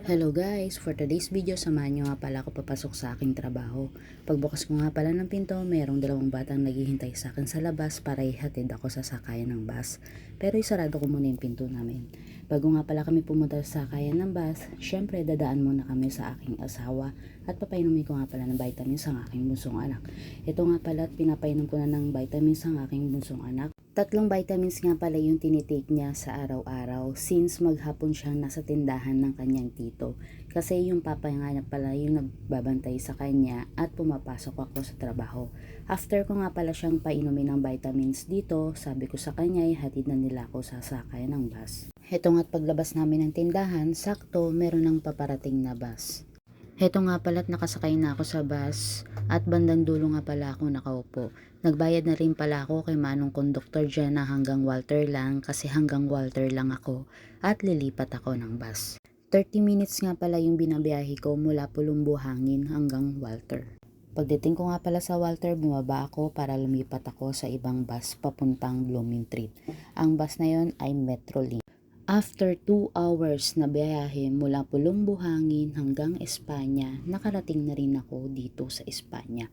Hello guys! For today's video, samahan nyo nga pala ako papasok sa aking trabaho. Pagbukas ko nga pala ng pinto, mayroong dalawang batang naghihintay sa akin sa labas para ihatid ako sa sakayan ng bus. Pero isarado ko muna yung pinto namin. Bago nga pala kami pumunta sa sakayan ng bus, syempre dadaan muna kami sa aking asawa at papainumin ko nga pala ng vitamins ang aking bunsong anak. Ito nga pala at pinapainom ko na ng vitamins ang aking bunsong anak. 3 vitamins nga pala yung tinitake niya sa araw-araw since maghapon siyang nasa tindahan ng kanyang tito. Kasi yung papa nga na pala yung nagbabantay sa kanya at pumapasok ako sa trabaho. After ko nga pala siyang painumin ng vitamins dito, sabi ko sa kanya hatid na nila ako sa sakayan ng bus. Heto nga't paglabas namin ng tindahan, sakto meron ng paparating na bus. Heto nga pala't nakasakay na ako sa bus at bandang dulo nga pala ako nakaupo. Nagbayad na rin pala ako kay manong konduktor dyan na hanggang Walter lang kasi hanggang Walter lang ako at lilipat ako ng bus. 30 minutes nga pala yung binabiyahe ko mula Pulumbo Hangin hanggang Walter. Pagdating ko nga pala sa Walter, bumaba ako para lumipat ako sa ibang bus papuntang Bloomingtreet. Ang bus na yon ay Metrolink. After 2 hours na biyahe mula Pulong Buhangin hanggang Espanya, nakarating na rin ako dito sa Espanya.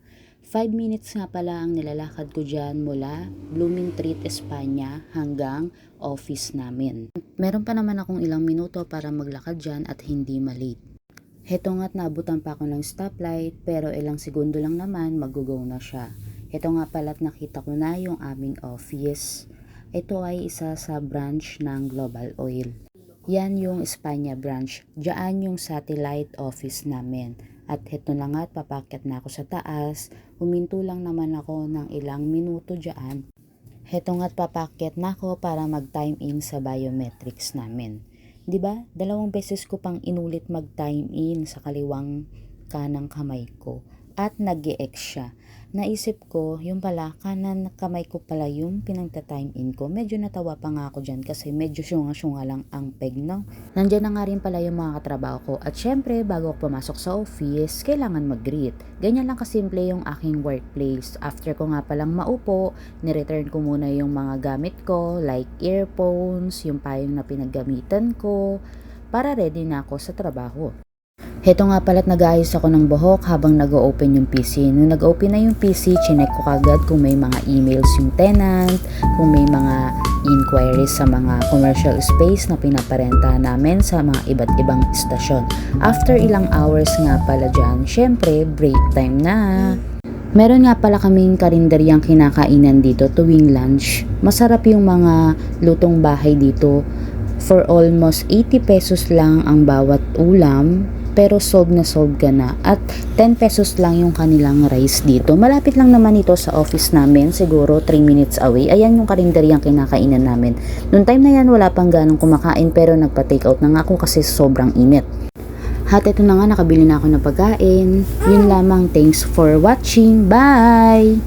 5 minutes nga pala ang nilalakad ko dyan mula Bloomingtreet, Espanya hanggang office namin. Meron pa naman akong ilang minuto para maglakad dyan at hindi malate. Heto nga't naabutan pa ako ng stoplight pero ilang segundo lang naman mag-go na siya. Heto nga pala't nakita ko na yung aming office. Ito ay isa sa branch ng Global Oil. Yan yung Espanya branch. Diyan yung satellite office namin. At heto na nga, papakyat na ako sa taas. Huminto lang naman ako ng ilang minuto diyan. Heto nga't papakyat na ako para mag-time in sa biometrics namin. 'Di ba? 2 beses ko pang inulit mag-time in sa kaliwang kanang kamay ko. At nag-e-X siya. Naisip ko, yung pala, kanan kamay ko pala yung pinagta-time in ko. Medyo natawa pa nga ako dyan kasi medyo syunga-syunga lang ang peg, no? Nandyan na nga rin pala yung mga katrabaho ko. At syempre, bago ako pumasok sa office, kailangan mag-greet. Ganyan lang kasimple yung aking workplace. After ko nga palang maupo, nireturn ko muna yung mga gamit ko, like earphones, yung payong na pinaggamitan ko, para ready na ako sa trabaho. Heto nga pala't nag-aayos ako ng buhok habang nag-open yung PC. Nung nag-open na yung PC, chinek ko kagad kung may mga emails yung tenant, kung may mga inquiries sa mga commercial space na pinaparenta namin sa mga iba't ibang istasyon. After ilang hours nga pala dyan, syempre break time na. Meron nga pala kaming karinderyang kinakainan dito tuwing lunch. Masarap yung mga lutong bahay dito. For almost 80 pesos lang ang bawat ulam. Pero solve na solve ka na at 10 pesos lang yung kanilang rice dito. Malapit lang naman ito sa office namin, siguro 3 minutes away. Ayan yung karinderyang kinakainan namin. Noong time na yan wala pang ganong kumakain pero nagpa-take out na nga ako kasi sobrang init. At ito na nga, nakabili na ako ng pagkain. Yun lamang, thanks for watching. Bye!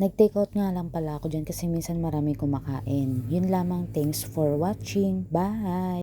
Nag-take out nga lang pala ako dyan kasi minsan marami kumakain. Yun lamang, thanks for watching. Bye!